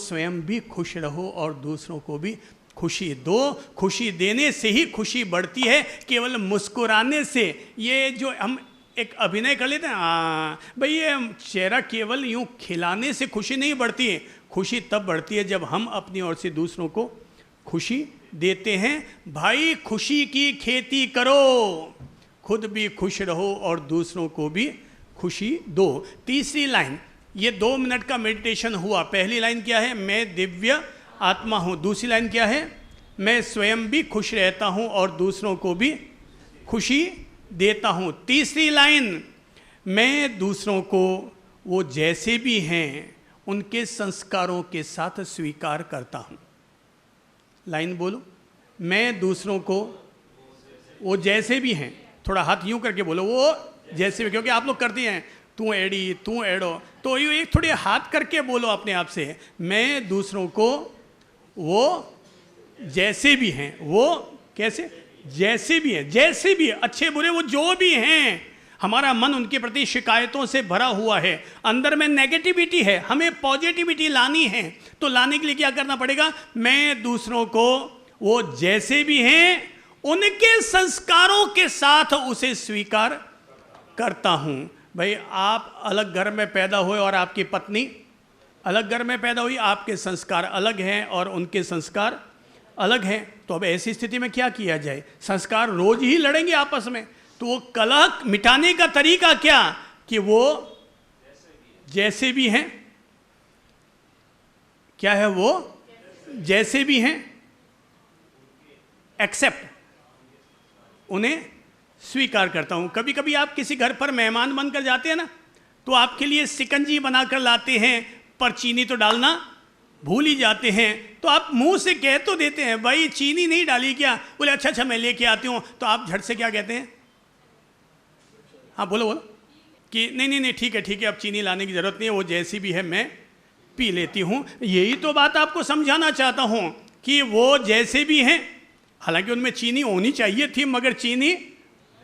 स्वयं भी खुश रहो और दूसरों को भी खुशी दो। खुशी देने से ही खुशी बढ़ती है, केवल मुस्कुराने से। ये जो हम एक अभिनय कर लेते हैं, भाई ये चेहरा केवल यूं खिलाने से खुशी नहीं बढ़ती है। खुशी तब बढ़ती है जब हम अपनी ओर से दूसरों को खुशी देते हैं। भाई खुशी की खेती करो, खुद भी खुश रहो और दूसरों को भी खुशी दो। तीसरी लाइन, ये 2 मिनट का मेडिटेशन हुआ। पहली लाइन क्या है? मैं दिव्य आत्मा हूँ। दूसरी लाइन क्या है? मैं स्वयं भी खुश रहता हूँ और दूसरों को भी खुशी देता हूँ। तीसरी लाइन, मैं दूसरों को वो जैसे भी हैं उनके संस्कारों के साथ स्वीकार करता हूँ। लाइन बोलो, मैं दूसरों को वो जैसे भी हैं, थोड़ा हाथ यूं करके बोलो, वो जैसे भी, क्योंकि आप लोग करते हैं तू एड़ी तू एड़ो, तो यूँ एक थोड़े हाथ करके बोलो अपने आप से, मैं दूसरों को वो जैसे भी हैं, वो कैसे? जैसे भी हैं, जैसे भी अच्छे बुरे वो जो भी हैं। हमारा मन उनके प्रति शिकायतों से भरा हुआ है, अंदर में नेगेटिविटी है, हमें पॉजिटिविटी लानी है। तो लाने के लिए क्या करना पड़ेगा? मैं दूसरों को वो जैसे भी हैं उनके संस्कारों के साथ उसे स्वीकार करता हूं। भाई आप अलग घर में पैदा हुए और आपकी पत्नी अलग घर में पैदा हुई, आपके संस्कार अलग हैं और उनके संस्कार अलग हैं। तो अब ऐसी स्थिति में क्या किया जाए? संस्कार रोज ही लड़ेंगे आपस में, तो वो कलह मिटाने का तरीका क्या? कि वो जैसे भी हैं। क्या है वो? जैसे भी हैं, एक्सेप्ट, उन्हें स्वीकार करता हूं। कभी कभी आप किसी घर पर मेहमान बनकर जाते हैं ना, तो आपके लिए सिकंजी बनाकर लाते हैं, पर चीनी तो डालना भूल ही जाते हैं। तो आप मुंह से कह तो देते हैं, भाई चीनी नहीं डाली क्या? बोले अच्छा अच्छा मैं लेके आती हूं। तो आप झट से क्या कहते हैं? हाँ बोलो बोलो, कि नहीं नहीं नहीं ठीक है अब चीनी लाने की जरूरत नहीं है, वो जैसी भी है मैं पी लेती हूं। यही तो बात आपको समझाना चाहता हूं कि वो जैसे भी हैं, हालांकि उनमें चीनी होनी चाहिए थी मगर चीनी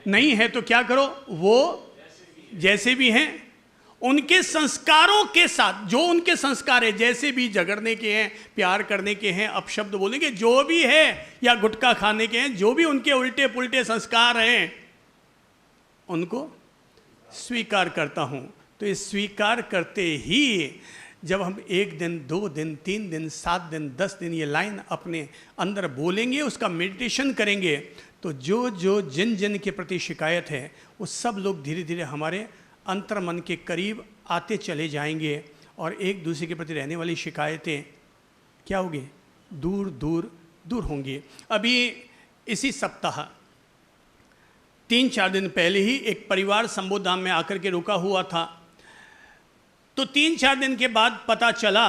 नहीं है, तो क्या करो? वो जैसे भी हैं उनके संस्कारों के साथ, जो उनके संस्कार है, जैसे भी झगड़ने के हैं, प्यार करने के हैं, अपशब्द बोलेंगे, जो भी है, या गुटखा खाने के हैं, जो भी उनके उल्टे पुल्टे संस्कार हैं, उनको स्वीकार करता हूं। तो इस स्वीकार करते ही जब हम 1 दिन 2 दिन 3 दिन 7 दिन 10 दिन ये लाइन अपने अंदर बोलेंगे, उसका मेडिटेशन करेंगे, तो जो जो जिन जिन के प्रति शिकायत है वो सब लोग धीरे धीरे हमारे अंतर मन के करीब आते चले जाएंगे और एक दूसरे के प्रति रहने वाली शिकायतें क्या होगी? दूर दूर दूर होंगी। अभी इसी सप्ताह 3-4 दिन पहले ही एक परिवार संबोधाम में आकर के रुका हुआ था। तो 3-4 दिन के बाद पता चला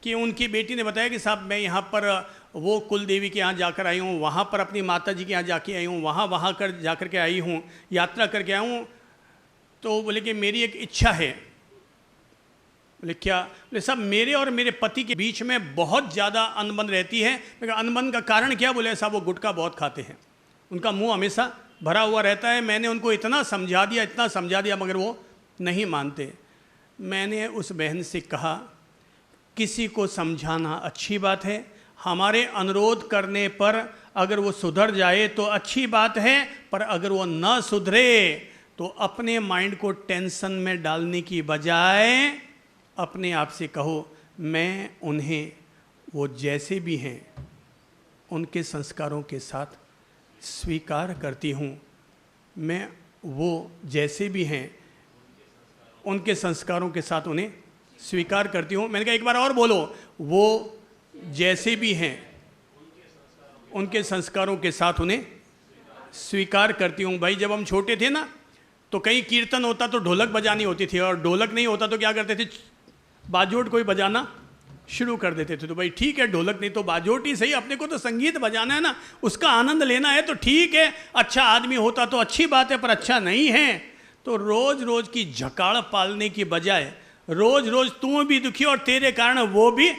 कि उनकी बेटी ने बताया कि साहब मैं यहाँ पर वो कुल देवी के यहाँ जाकर आई हूँ, वहाँ पर अपनी माता जी के यहाँ जाके आई हूँ, वहाँ कर जाकर के आई हूँ, यात्रा करके आई हूँ। तो बोले कि मेरी एक इच्छा है। बोले क्या? बोले साहब मेरे और मेरे पति के बीच में बहुत ज़्यादा अनबन रहती है। मैं अनबन का कारण क्या? बोले साहब वो गुटखा बहुत खाते हैं, उनका मुंह हमेशा भरा हुआ रहता है। मैंने उनको इतना समझा दिया मगर वो नहीं मानते। मैंने उस बहन से कहा किसी को समझाना अच्छी बात है, हमारे अनुरोध करने पर अगर वो सुधर जाए तो अच्छी बात है, पर अगर वो न सुधरे तो अपने माइंड को टेंशन में डालने की बजाय अपने आप से कहो मैं उन्हें वो जैसे भी हैं उनके संस्कारों के साथ स्वीकार करती हूँ। मैं वो जैसे भी हैं उनके संस्कारों के साथ उन्हें स्वीकार करती हूँ। मैंने कहा एक बार और बोलो, वो जैसे भी हैं उनके संस्कारों के साथ उन्हें स्वीकार करती हूँ। भाई जब हम छोटे थे ना तो कहीं कीर्तन होता तो ढोलक बजानी होती थी, और ढोलक नहीं होता तो क्या करते थे? बाजोट कोई बजाना शुरू कर देते थे। तो भाई ठीक है, ढोलक नहीं तो बाजोट ही सही, अपने को तो संगीत बजाना है ना, उसका आनंद लेना है तो ठीक है। अच्छा आदमी होता तो अच्छी बात है, पर अच्छा नहीं है तो रोज रोज की झकाड़ पालने की बजाय रोज रोज तू भी दुखी और तेरे कारण वो भी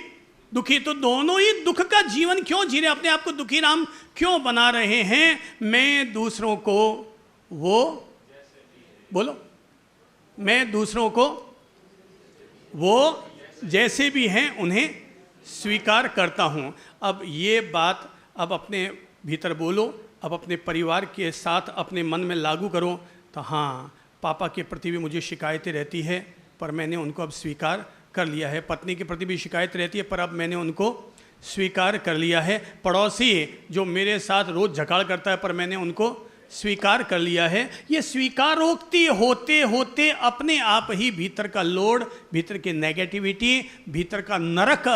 दुखी, तो दोनों ही दुख का जीवन क्यों जी रहे? अपने आप को दुखी राम क्यों बना रहे हैं? मैं दूसरों को वो बोलो, मैं दूसरों को वो जैसे भी हैं उन्हें स्वीकार करता हूँ। अब ये बात अब अपने भीतर बोलो, अब अपने परिवार के साथ अपने मन में लागू करो। तो हाँ, पापा के प्रति भी मुझे शिकायतें रहती है, पर मैंने उनको अब स्वीकार कर लिया है। पत्नी के प्रति भी शिकायत रहती है, पर अब मैंने उनको स्वीकार कर लिया है। पड़ोसी जो मेरे साथ रोज़ झगड़ा करता है, पर मैंने उनको स्वीकार कर लिया है। ये स्वीकारोक्ति होते होते अपने आप ही भीतर का लोड, भीतर की नेगेटिविटी, भीतर का नरक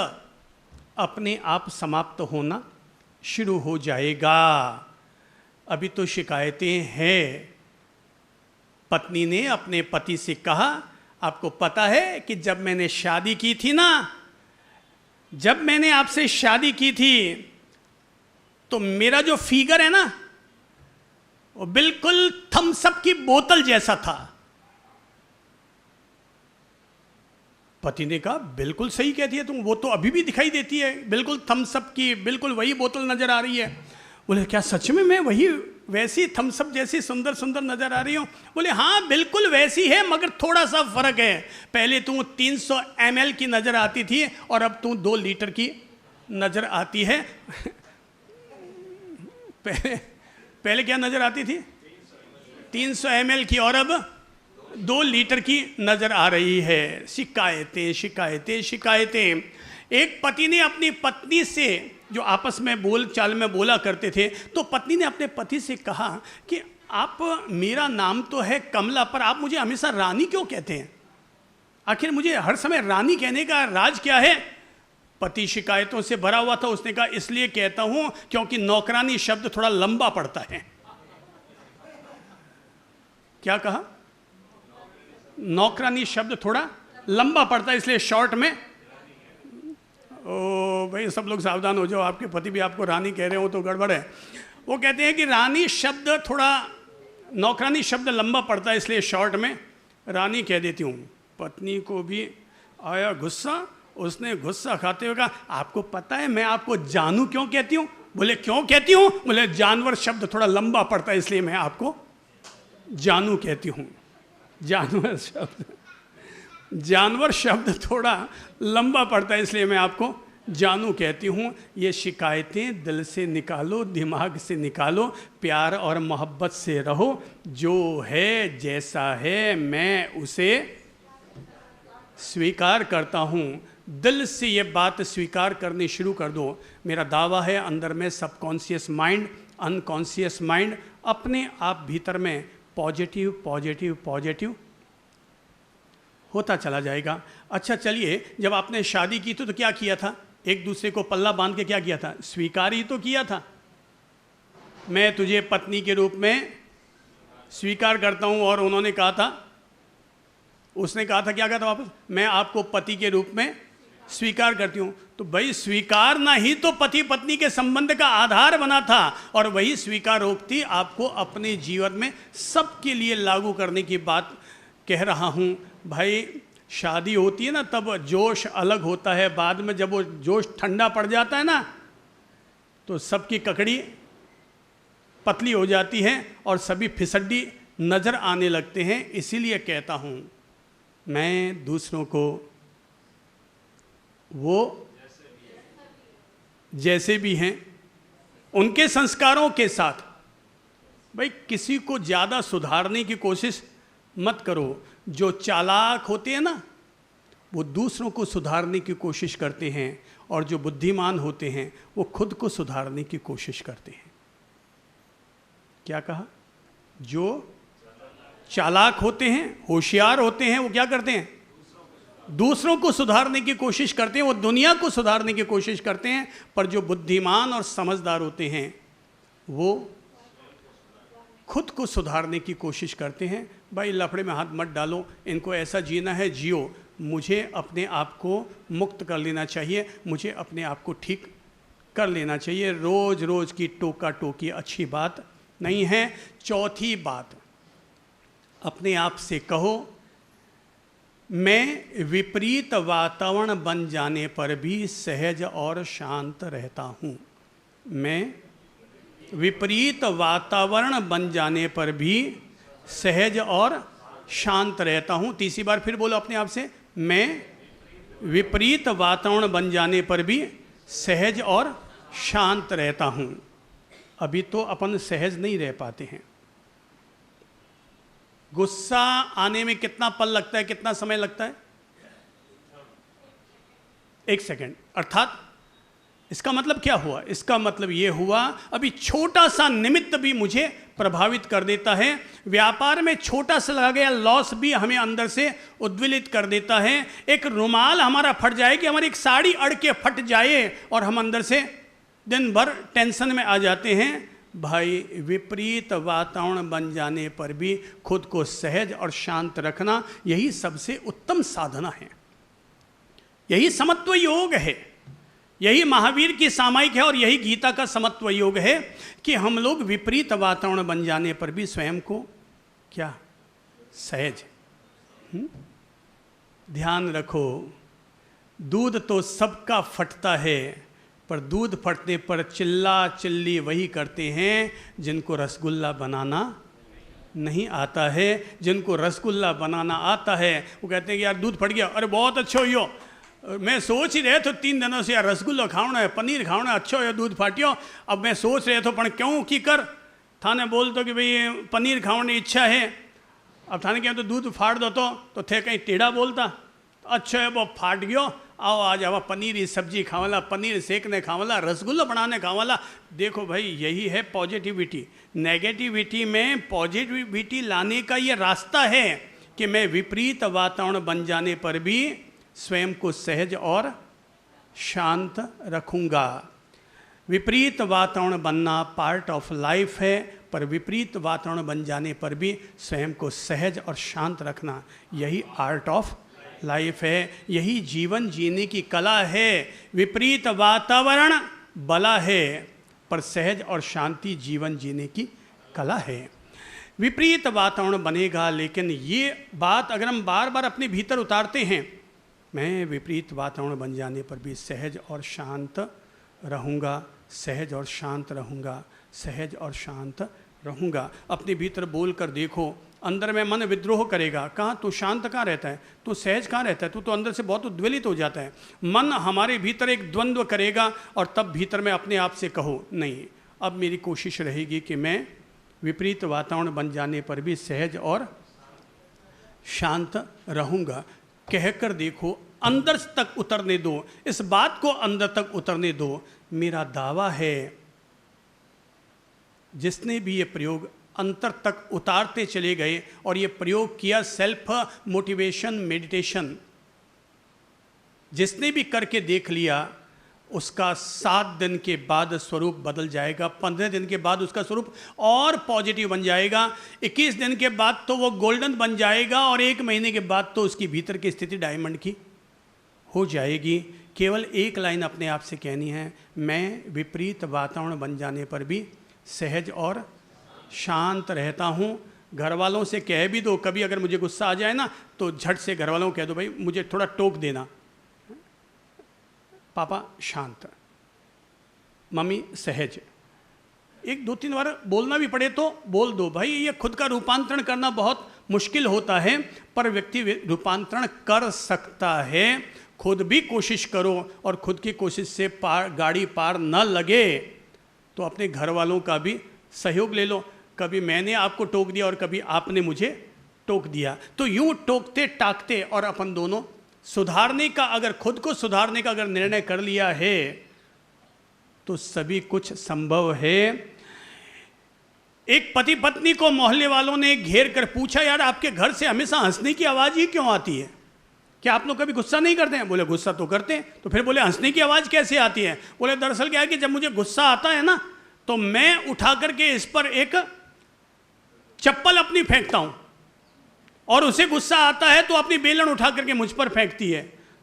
अपने आप समाप्त होना शुरू हो जाएगा। अभी तो शिकायतें हैं। पत्नी ने अपने पति से कहा, आपको पता है कि जब मैंने शादी की थी ना, जब मैंने आपसे शादी की थी तो मेरा जो फिगर है ना, वो बिल्कुल थम्स अप की बोतल जैसा था। पति ने कहा, बिल्कुल सही कहती है तुम, वो तो अभी भी दिखाई देती है, बिल्कुल थम्स अप की, बिल्कुल वही बोतल नजर आ रही है। बोले, क्या सच में मैं वही वैसी थम्स अप जैसी सुंदर सुंदर नजर आ रही हूँ? बोले, हाँ बिल्कुल वैसी है, मगर थोड़ा सा फर्क है। पहले तू 300 ml की नजर आती थी और अब तू 2 लीटर की नजर आती है। पहले क्या नजर आती थी? 300 ml की, और अब 2 लीटर की नजर आ रही है। शिकायतें शिकायतें शिकायतें। एक पति ने अपनी पत्नी से, जो आपस में बोल चाल में बोला करते थे, तो पत्नी ने अपने पति से कहा कि आप, मेरा नाम तो है कमला, पर आप मुझे हमेशा रानी क्यों कहते हैं? आखिर मुझे हर समय रानी कहने का राज क्या है? पति शिकायतों से भरा हुआ था। उसने कहा, इसलिए कहता हूं क्योंकि नौकरानी शब्द थोड़ा लंबा पड़ता है। क्या कहा? नौकरानी शब्द थोड़ा लंबा पड़ता है, इसलिए शॉर्ट में। ओ भाई, सब लोग सावधान हो जाओ, आपके पति भी आपको रानी कह रहे हो तो गड़बड़ है। वो कहते हैं कि रानी शब्द थोड़ा, नौकरानी शब्द लंबा पड़ता है, इसलिए शॉर्ट में रानी कह देती हूँ। पत्नी को भी आया गुस्सा। उसने गुस्सा खाते हुए कहा, आपको पता है मैं आपको जानू क्यों कहती हूँ? बोले, क्यों कहती हूँ? बोले, जानवर शब्द थोड़ा लंबा पड़ता है, इसलिए मैं आपको जानू कहती हूँ। जानवर शब्द थोड़ा लंबा पड़ता है, इसलिए मैं आपको जानू कहती हूँ। ये शिकायतें दिल से निकालो, दिमाग से निकालो, प्यार और मोहब्बत से रहो। जो है जैसा है, मैं उसे स्वीकार करता हूँ। दिल से ये बात स्वीकार करनी शुरू कर दो। मेरा दावा है, अंदर में सबकॉन्शियस माइंड, अनकॉन्शियस माइंड अपने आप भीतर में पॉजिटिव पॉजिटिव पॉजिटिव होता चला जाएगा। अच्छा चलिए, जब आपने शादी की तो क्या किया था? एक दूसरे को पल्ला बांध के क्या किया था? स्वीकार ही तो किया था। मैं तुझे पत्नी के रूप में स्वीकार करता हूँ, और उन्होंने कहा था, उसने कहा था, क्या कहा था वापस? मैं आपको पति के रूप में स्वीकार करती हूँ। तो भाई, स्वीकारना ही तो पति पत्नी के संबंध का आधार बना था, और वही स्वीकारोक्ति आपको अपने जीवन में सबके लिए लागू करने की बात कह रहा हूँ। भाई, शादी होती है ना, तब जोश अलग होता है। बाद में जब वो जोश ठंडा पड़ जाता है ना, तो सबकी ककड़ी पतली हो जाती है और सभी फिसड्डी नज़र आने लगते हैं। इसीलिए कहता हूँ, मैं दूसरों को वो जैसे भी हैं उनके संस्कारों के साथ, भाई किसी को ज़्यादा सुधारने की कोशिश मत करो। जो चालाक होते हैं ना, वो दूसरों को सुधारने की कोशिश करते हैं, और जो बुद्धिमान होते हैं वो खुद को सुधारने की कोशिश करते हैं। क्या कहा? जो चालाक होते हैं, होशियार होते हैं, वो क्या करते हैं? दूसरों को सुधारने की कोशिश करते हैं, वो दुनिया को सुधारने की कोशिश करते हैं। पर जो बुद्धिमान और समझदार होते हैं, वो खुद को सुधारने की कोशिश करते हैं। भाई, लफड़े में हाथ मत डालो, इनको ऐसा जीना है जियो। मुझे अपने आप को मुक्त कर लेना चाहिए, मुझे अपने आप को ठीक कर लेना चाहिए। रोज़ रोज़ की टोका टोकी अच्छी बात नहीं है। चौथी बात, अपने आप से कहो, मैं विपरीत वातावरण बन जाने पर भी सहज और शांत रहता हूँ। मैं विपरीत वातावरण बन जाने पर भी सहज और शांत रहता हूँ। तीसरी बार फिर बोलो अपने आप से, मैं विपरीत वातावरण बन जाने पर भी सहज और शांत रहता हूं। अभी तो अपन सहज नहीं रह पाते हैं। गुस्सा आने में कितना पल लगता है, कितना समय लगता है? 1 सेकंड। अर्थात इसका मतलब क्या हुआ? इसका मतलब यह हुआ अभी छोटा सा निमित्त भी मुझे प्रभावित कर देता है। व्यापार में छोटा सा लगा गया लॉस भी हमें अंदर से उद्वेलित कर देता है। एक रुमाल हमारा फट जाए, कि हमारी एक साड़ी अड़ के फट जाए और हम अंदर से दिन भर टेंशन में आ जाते हैं। भाई, विपरीत वातावरण बन जाने पर भी खुद को सहज और शांत रखना, यही सबसे उत्तम साधना है। यही समत्व योग है, यही महावीर की सामायिक है और यही गीता का समत्व योग है कि हम लोग विपरीत वातावरण बन जाने पर भी स्वयं को क्या सहज। ध्यान रखो, दूध तो सबका फटता है, पर दूध फटने पर चिल्ला चिल्ली वही करते हैं जिनको रसगुल्ला बनाना नहीं आता है। जिनको रसगुल्ला बनाना आता है वो कहते हैं कि यार दूध फट गया, अरे बहुत अच्छा हो, मैं सोच ही रहे तो 3 दिनों से यार रसगुल्ला खाना है, पनीर खाना है, अच्छा हो दूध फाटियो। अब मैं सोच रहे थे पण क्यों की कर थाने बोल दो कि भाई पनीर खाने की इच्छा है। अब थाने क्या तो दूध फाड़ दो तो थे कहीं टेढ़ा बोलता। अच्छा है वो फाट गयो, आओ आज आवा पनीर की सब्जी खावाला, पनीर सेकने खावाला, रसगुल्ला बनाने खावाला। देखो भाई, यही है पॉजिटिविटी। नेगेटिविटी में पॉजिटिविटी लाने का ये रास्ता है कि मैं विपरीत वातावरण बन जाने पर भी स्वयं को सहज और शांत रखूंगा। विपरीत वातावरण बनना पार्ट ऑफ लाइफ है, पर विपरीत वातावरण बन जाने पर भी स्वयं को सहज और शांत रखना, यही आर्ट ऑफ लाइफ है, यही जीवन जीने की कला है। विपरीत वातावरण बला है, पर सहज और शांति जीवन जीने की कला है। विपरीत वातावरण बनेगा, लेकिन ये बात अगर हम बार बार अपने भीतर उतारते हैं, मैं विपरीत वातावरण बन जाने पर भी सहज और शांत रहूँगा, सहज और शांत रहूँगा, सहज और शांत रहूँगा। अपने भीतर बोल कर देखो, अंदर में मन विद्रोह करेगा, कहाँ तू शांत कहाँ रहता है, तू सहज कहाँ रहता है, तू तो अंदर से बहुत उद्वेलित हो जाता है। मन हमारे भीतर एक द्वंद्व करेगा और तब भीतर में अपने आप से कहो, नहीं अब मेरी कोशिश रहेगी कि मैं विपरीत वातावरण बन जाने पर भी सहज और शांत रहूँगा। कहकर देखो, अंदर तक उतरने दो, इस बात को अंदर तक उतरने दो। मेरा दावा है जिसने भी ये प्रयोग अंतर तक उतारते चले गए और ये प्रयोग किया, सेल्फ मोटिवेशन मेडिटेशन, जिसने भी करके देख लिया, उसका 7 दिन के बाद स्वरूप बदल जाएगा, 15 दिन के बाद उसका स्वरूप और पॉजिटिव बन जाएगा, 21 दिन के बाद तो वो गोल्डन बन जाएगा और 1 महीने के बाद तो उसकी भीतर की स्थिति डायमंड की हो जाएगी। केवल एक लाइन अपने आप से कहनी है, मैं विपरीत वातावरण बन जाने पर भी सहज और शांत रहता हूँ। घर वालों से कह भी दो, कभी अगर मुझे गुस्सा आ जाए ना तो झट से घर वालों को कह दो, भाई मुझे थोड़ा टोक देना, पापा शांत, मम्मी सहज। 1-2-3 बार बोलना भी पड़े तो बोल दो। भाई ये खुद का रूपांतरण करना बहुत मुश्किल होता है, पर व्यक्ति रूपांतरण कर सकता है। खुद भी कोशिश करो और खुद की कोशिश से गाड़ी पार न लगे तो अपने घर वालों का भी सहयोग ले लो। कभी मैंने आपको टोक दिया और कभी आपने मुझे टोक दिया, तो यूं टोकते टाकते और अपन दोनों सुधारने का, अगर खुद को सुधारने का अगर निर्णय कर लिया है तो सभी कुछ संभव है। एक पति पत्नी को मोहल्ले वालों ने घेर कर पूछा, यार आपके घर से हमेशा हंसने की आवाज़ ही क्यों आती है? क्या आप लोग कभी गुस्सा नहीं करते हैं? बोले गुस्सा तो करते हैं। तो फिर बोले हंसने की आवाज़ कैसे आती है? बोले दरअसल क्या है कि जब मुझे गुस्सा आता है ना तो मैं उठा करके इस पर एक चप्पल अपनी फेंकता हूं और उसे गुस्सा आता है तो अपनी बेलन उठा करके मुझ पर फेंकती है।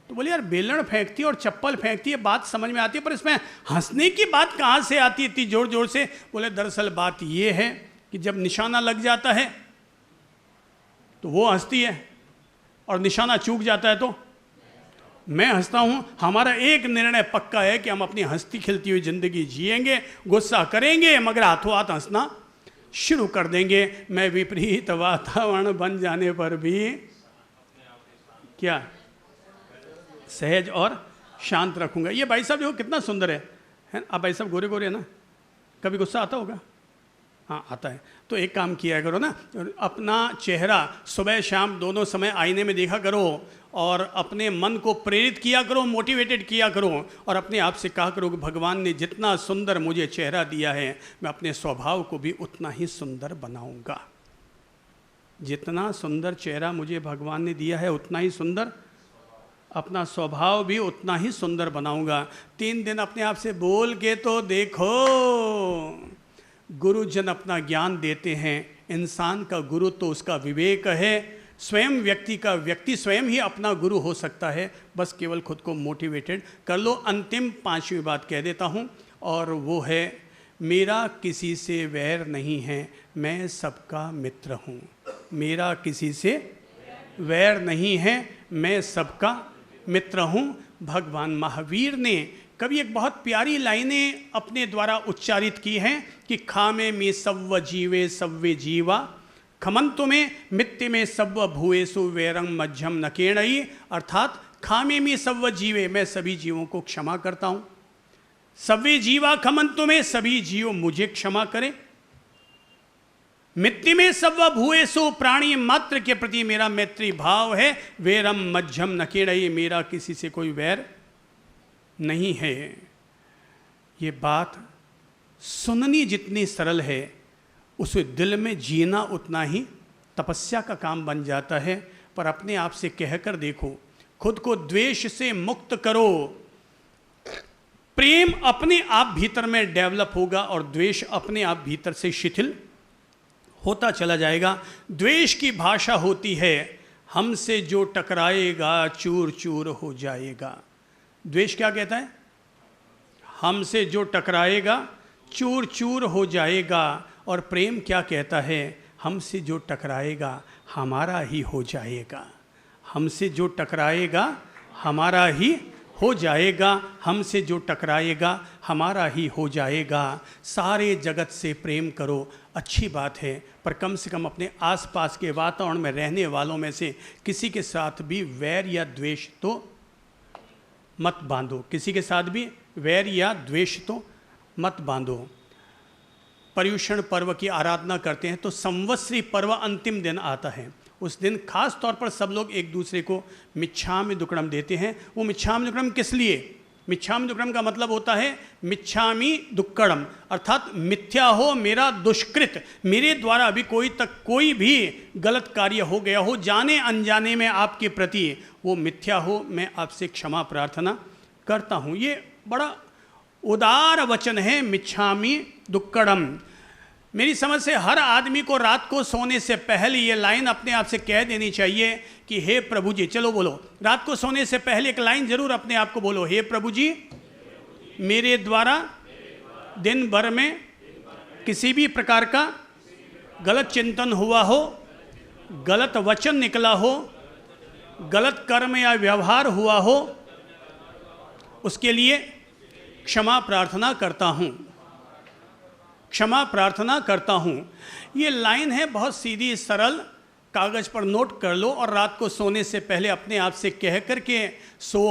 तो बोले यार बेलन फेंकती है और चप्पल फेंकती है, बात समझ में आती है, पर इसमें हंसने की बात कहाँ से आती है इतनी जोर जोर से? बोले दरअसल बात ये है कि जब निशाना लग जाता है तो वो हंसती है और निशाना चूक जाता है तो मैं हंसता हूँ। हमारा एक निर्णय पक्का है कि हम अपनी हंसती खिलती हुई जिंदगी जिएंगे, गुस्सा करेंगे मगर हाथों हाथ हंसना शुरू कर देंगे। मैं विपरीत वातावरण बन जाने पर भी क्या सहज और शांत रखूंगा। ये भाई साहब देखो कितना सुंदर है? आप भाई साहब गोरे गोरे है ना, कभी गुस्सा आता होगा? हाँ आता है। तो एक काम किया करो ना, अपना चेहरा सुबह शाम दोनों समय आईने में देखा करो और अपने मन को प्रेरित किया करो, मोटिवेटेड किया करो और अपने आप से कहा करो कि भगवान ने जितना सुंदर मुझे चेहरा दिया है मैं अपने स्वभाव को भी उतना ही सुंदर बनाऊंगा। जितना सुंदर चेहरा मुझे भगवान ने दिया है उतना ही सुंदर अपना स्वभाव भी उतना ही सुंदर बनाऊंगा। 3 दिन अपने आप से बोल के तो देखो। गुरुजन अपना ज्ञान देते हैं, इंसान का गुरु तो उसका विवेक है। स्वयं व्यक्ति स्वयं ही अपना गुरु हो सकता है, बस केवल खुद को मोटिवेटेड कर लो। अंतिम 5वीं बात कह देता हूँ और वो है, मेरा किसी से वैर नहीं है, मैं सबका मित्र हूँ। मेरा किसी से वैर नहीं है, मैं सबका मित्र हूँ। भगवान महावीर ने कभी एक बहुत प्यारी लाइनें अपने द्वारा उच्चारित की हैं कि खामे में सव्व जीवे सव्वे जीवा, खमंतु में मित्य में सव्व भूएसु वैरंग मध्यम नकेणई। अर्थात खामे में सव्व जीवे, मैं सभी जीवों को क्षमा करता हूँ। सव्वे जीवा खमंतु में, सभी जीव मुझे क्षमा करें। मित्ति में सव्व भूएसु, प्राणी मात्र के प्रति मेरा मैत्री भाव है। वैरम मध्यम नकेणई, मेरा किसी से कोई वैर नहीं है। ये बात सुननी जितनी सरल है, उसे दिल में जीना उतना ही तपस्या का काम बन जाता है। पर अपने आप से कहकर देखो, खुद को द्वेष से मुक्त करो, प्रेम अपने आप भीतर में डेवलप होगा और द्वेष अपने आप भीतर से शिथिल होता चला जाएगा। द्वेष की भाषा होती है, हमसे जो टकराएगा चूर चूर हो जाएगा। द्वेष क्या कहता है? हमसे जो टकराएगा चूर चूर हो जाएगा। और प्रेम क्या कहता है? हमसे जो टकराएगा हमारा ही हो जाएगा। हमसे जो टकराएगा हमारा ही हो जाएगा। हमसे जो टकराएगा हमारा ही हो जाएगा। सारे जगत से प्रेम करो, अच्छी बात है, पर कम से कम अपने आसपास के वातावरण में रहने वालों में से किसी के साथ भी वैर या द्वेष तो मत बांधो। किसी के साथ भी वैर या द्वेष तो मत बांधो। पर्युषण पर्व की आराधना करते हैं तो संवत्सरी पर्व अंतिम दिन आता है। उस दिन खास तौर पर सब लोग एक दूसरे को मिच्छामि दुक्कड़म देते हैं। वो मिच्छामि दुक्कड़म किस लिए? मिच्छामि दुक्कड़म का मतलब होता है मिच्छामि दुक्कड़म, अर्थात मिथ्या हो मेरा दुष्कृत, मेरे द्वारा अभी कोई भी गलत कार्य हो गया हो, जाने अनजाने में आपके प्रति वो मिथ्या हो, मैं आपसे क्षमा प्रार्थना करता हूँ। ये बड़ा उदार वचन है, मिच्छामि दुक्कड़म। मेरी समझ से हर आदमी को रात को सोने से पहले ये लाइन अपने आप से कह देनी चाहिए कि हे प्रभु जी, चलो बोलो, रात को सोने से पहले एक लाइन जरूर अपने आप को बोलो, हे प्रभु जी, मेरे द्वारा दिन भर में किसी भी प्रकार का गलत चिंतन हुआ हो, गलत वचन निकला हो, गलत कर्म या व्यवहार हुआ हो, उसके लिए क्षमा प्रार्थना करता हूँ, क्षमा प्रार्थना करता हूँ। ये लाइन है बहुत सीधी सरल, कागज़ पर नोट कर लो और रात को सोने से पहले अपने आप से कह कर के सो।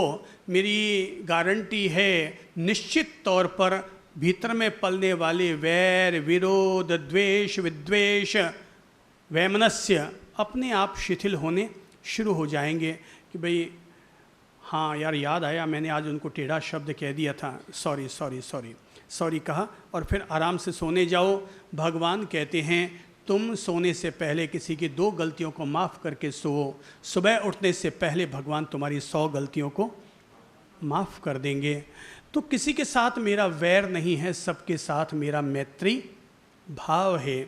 मेरी गारंटी है निश्चित तौर पर भीतर में पलने वाले वैर, विरोध, द्वेष, विद्वेष, वैमनस्य अपने आप शिथिल होने शुरू हो जाएंगे कि भाई हाँ यार, याद आया मैंने आज उनको टेढ़ा शब्द कह दिया था, सॉरी सॉरी सॉरी सॉरी कहा और फिर आराम से सोने जाओ। भगवान कहते हैं तुम सोने से पहले किसी की 2 गलतियों को माफ़ करके सो, सुबह उठने से पहले भगवान तुम्हारी 100 गलतियों को माफ़ कर देंगे। तो किसी के साथ मेरा वैर नहीं है, सबके साथ मेरा मैत्री भाव है।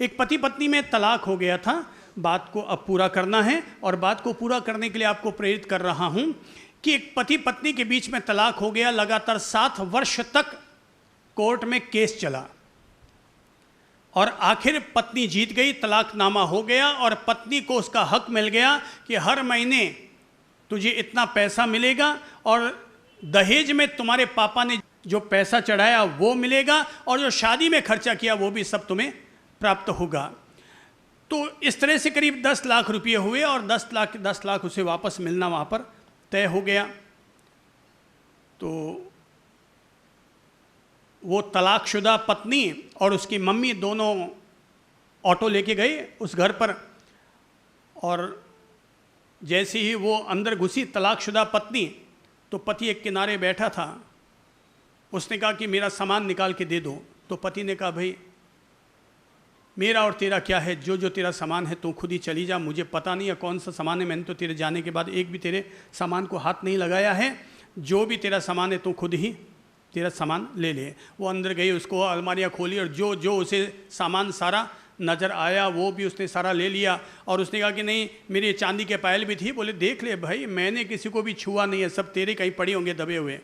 एक पति पत्नी में तलाक हो गया था, बात को अब पूरा करना है और बात को पूरा करने के लिए आपको प्रेरित कर रहा हूँ कि एक पति पत्नी के बीच में तलाक हो गया। लगातार 7 वर्ष तक कोर्ट में केस चला और आखिर पत्नी जीत गई, तलाकनामा हो गया और पत्नी को उसका हक मिल गया कि हर महीने तुझे इतना पैसा मिलेगा और दहेज में तुम्हारे पापा ने जो पैसा चढ़ाया वो मिलेगा और जो शादी में खर्चा किया वो भी सब तुम्हें प्राप्त होगा। तो इस तरह से करीब 10 लाख रुपये हुए और 10 लाख उसे वापस मिलना वहाँ पर तय हो गया। तो वो तलाकशुदा पत्नी और उसकी मम्मी दोनों ऑटो लेके गए उस घर पर, और जैसे ही वो अंदर घुसी तलाकशुदा पत्नी, तो पति एक किनारे बैठा था। उसने कहा कि मेरा सामान निकाल के दे दो। तो पति ने कहा भाई मेरा और तेरा क्या है, जो जो तेरा सामान है तू खुद ही चली जा, मुझे पता नहीं है कौन सा सामान है, मैंने तो तेरे जाने के बाद एक भी तेरे सामान को हाथ नहीं लगाया है, जो भी तेरा सामान है तू खुद ही तेरा सामान ले ले। वो अंदर गई, उसको अलमारियाँ खोली और जो जो उसे सामान सारा नज़र आया वो भी उसने सारा ले लिया। और उसने कहा कि नहीं मेरी चांदी के पायल भी थी। बोले देख ले भाई मैंने किसी को भी छुआ नहीं है, सब तेरे कहीं पड़े होंगे दबे हुए।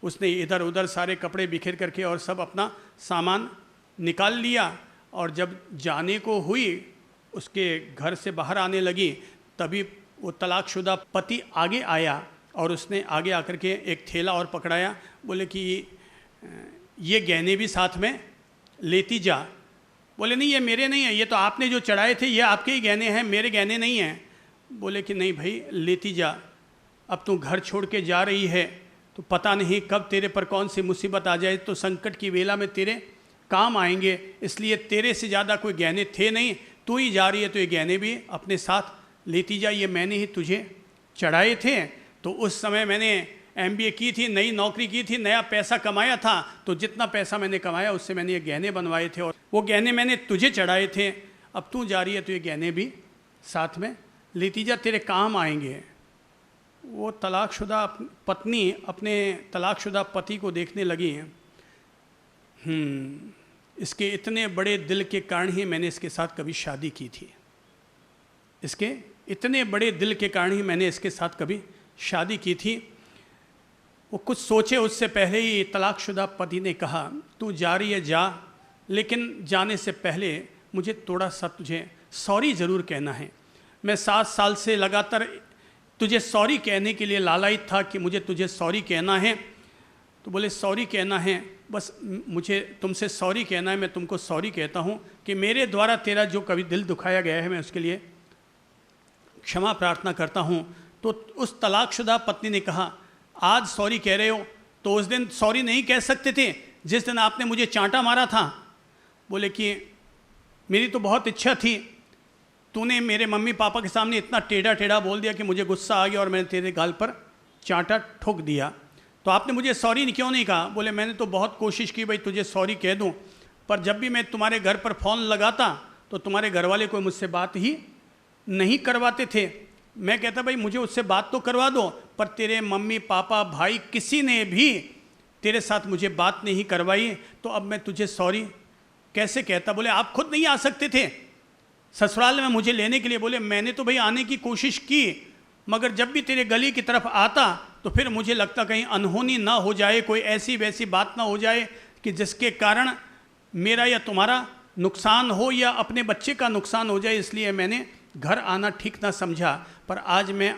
उसने इधर उधर सारे कपड़े बिखेर करके और सब अपना सामान निकाल लिया, और जब जाने को हुई उसके घर से बाहर आने लगी, तभी वो तलाकशुदा पति आगे आया और उसने आगे आकर के एक थैला और पकड़ाया। बोले कि ये गहने भी साथ में लेती जा। बोले नहीं ये मेरे नहीं है, ये तो आपने जो चढ़ाए थे ये आपके ही गहने हैं, मेरे गहने नहीं हैं। बोले कि नहीं भाई लेती जा, अब तू घर छोड़ के जा रही है तो पता नहीं कब तेरे पर कौन सी मुसीबत आ जाए, तो संकट की वेला में तेरे काम आएंगे, इसलिए तेरे से ज़्यादा कोई गहने थे नहीं, तू ही जा रही है तो ये गहने भी अपने साथ लेती जा, ये मैंने ही तुझे चढ़ाए थे। तो उस समय मैंने MBA की थी, नई नौकरी की थी, नया पैसा कमाया था, तो जितना पैसा मैंने कमाया उससे मैंने ये गहने बनवाए थे और वो गहने मैंने तुझे चढ़ाए थे। अब तू जा रही है तो ये गहने भी साथ में लेती जा, तेरे काम आएंगे। वो तलाकशुदा पत्नी अपने तलाकशुदा पति को देखने लगी, इसके इतने बड़े दिल के कारण ही मैंने इसके साथ कभी शादी की थी, इसके इतने बड़े दिल के कारण ही मैंने इसके साथ कभी शादी की थी। वो कुछ सोचे उससे पहले ही तलाकशुदा पति ने कहा तू जा रही है जा, लेकिन जाने से पहले मुझे थोड़ा सा तुझे सॉरी ज़रूर कहना है। मैं 7 साल से लगातार तुझे सॉरी कहने के लिए लालायित था कि मुझे तुझे सॉरी कहना है। तो बोले सॉरी कहना है, बस मुझे तुमसे सॉरी कहना है, मैं तुमको सॉरी कहता हूँ कि मेरे द्वारा तेरा जो कभी दिल दुखाया गया है मैं उसके लिए क्षमा प्रार्थना करता हूँ। तो उस तलाकशुदा पत्नी ने कहा आज सॉरी कह रहे हो तो उस दिन सॉरी नहीं कह सकते थे जिस दिन आपने मुझे चांटा मारा था। बोले कि मेरी तो बहुत इच्छा थी, तूने मेरे मम्मी पापा के सामने इतना टेढ़ा टेढ़ा बोल दिया कि मुझे गुस्सा आ गया और मैंने तेरे गाल पर चांटा ठोक दिया, तो आपने मुझे सॉरी क्यों नहीं कहा। बोले मैंने तो बहुत कोशिश की भाई तुझे सॉरी कह दूं, पर जब भी मैं तुम्हारे घर पर फ़ोन लगाता तो तुम्हारे घर वाले कोई मुझसे बात ही नहीं करवाते थे। मैं कहता भाई मुझे उससे बात तो करवा दो, पर तेरे मम्मी पापा भाई किसी ने भी तेरे साथ मुझे बात नहीं करवाई, तो अब मैं तुझे सॉरी कैसे कहता। बोले आप खुद नहीं आ सकते थे ससुराल में मुझे लेने के लिए। बोले मैंने तो भाई आने की कोशिश की, मगर जब भी तेरे गली की तरफ आता तो फिर मुझे लगता कहीं अनहोनी ना हो जाए, कोई ऐसी वैसी बात ना हो जाए कि जिसके कारण मेरा या तुम्हारा नुकसान हो या अपने बच्चे का नुकसान हो जाए, इसलिए मैंने घर आना ठीक ना समझा। पर आज मैं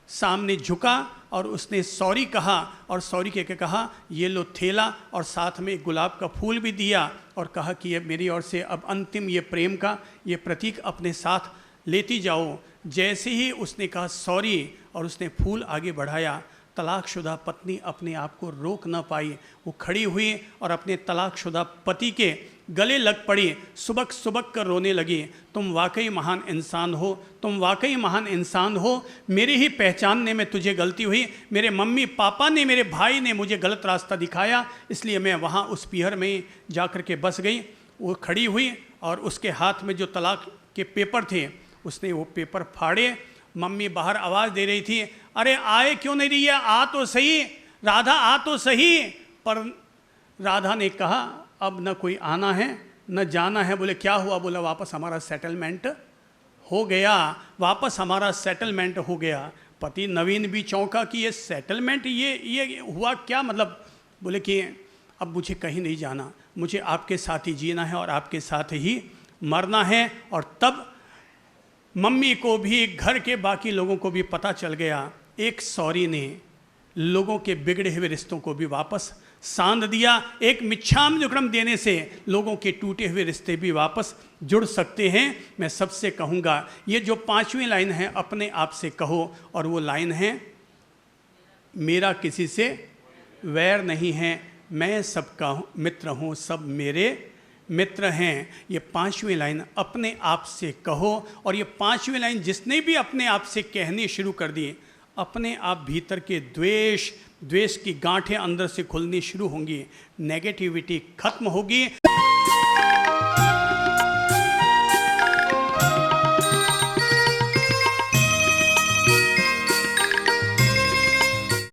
सामने झुका और उसने सॉरी कहा, और सॉरी कह के कहा ये लो थैला, और साथ में एक गुलाब का फूल भी दिया और कहा कि ये मेरी ओर से अब अंतिम ये प्रेम का ये प्रतीक अपने साथ लेती जाओ। जैसे ही उसने कहा सॉरी और उसने फूल आगे बढ़ाया, तलाकशुदा पत्नी अपने आप को रोक ना पाई, वो खड़ी हुई और अपने तलाकशुदा पति के गले लग पड़ी, सुबक सुबक कर रोने लगी। तुम वाकई महान इंसान हो, तुम वाकई महान इंसान हो, मेरे ही पहचानने में तुझे गलती हुई, मेरे मम्मी पापा ने मेरे भाई ने मुझे गलत रास्ता दिखाया, इसलिए मैं वहाँ उस पीहर में जा कर के बस गई। वो खड़ी हुई और उसके हाथ में जो तलाक के पेपर थे उसने वो पेपर फाड़े। मम्मी बाहर आवाज़ दे रही थी अरे आए क्यों नहीं रही है, आ तो सही राधा, आ तो सही। पर राधा ने कहा अब न कोई आना है न जाना है। बोले क्या हुआ। बोला वापस हमारा सेटलमेंट हो गया, वापस हमारा सेटलमेंट हो गया। पति नवीन भी चौंका कि ये सेटलमेंट ये हुआ क्या मतलब। बोले कि अब मुझे कहीं नहीं जाना, मुझे आपके साथ ही जीना है और आपके साथ ही मरना है। और तब मम्मी को भी घर के बाकी लोगों को भी पता चल गया। एक सॉरी ने लोगों के बिगड़े हुए रिश्तों को भी वापस सांध दिया। एक मिच्छामि देने से लोगों के टूटे हुए रिश्ते भी वापस जुड़ सकते हैं। मैं सबसे कहूँगा ये जो 5वीं लाइन है अपने आप से कहो, और वो लाइन है मेरा किसी से वैर नहीं है, मैं सबका मित्र हूँ, सब मेरे मित्र हैं। ये 5वीं लाइन अपने आप से कहो। और ये 5वीं लाइन जिसने भी अपने आप से कहनी शुरू कर दी, अपने आप भीतर के द्वेष की गांठें अंदर से खुलनी शुरू होंगी, नेगेटिविटी खत्म होगी।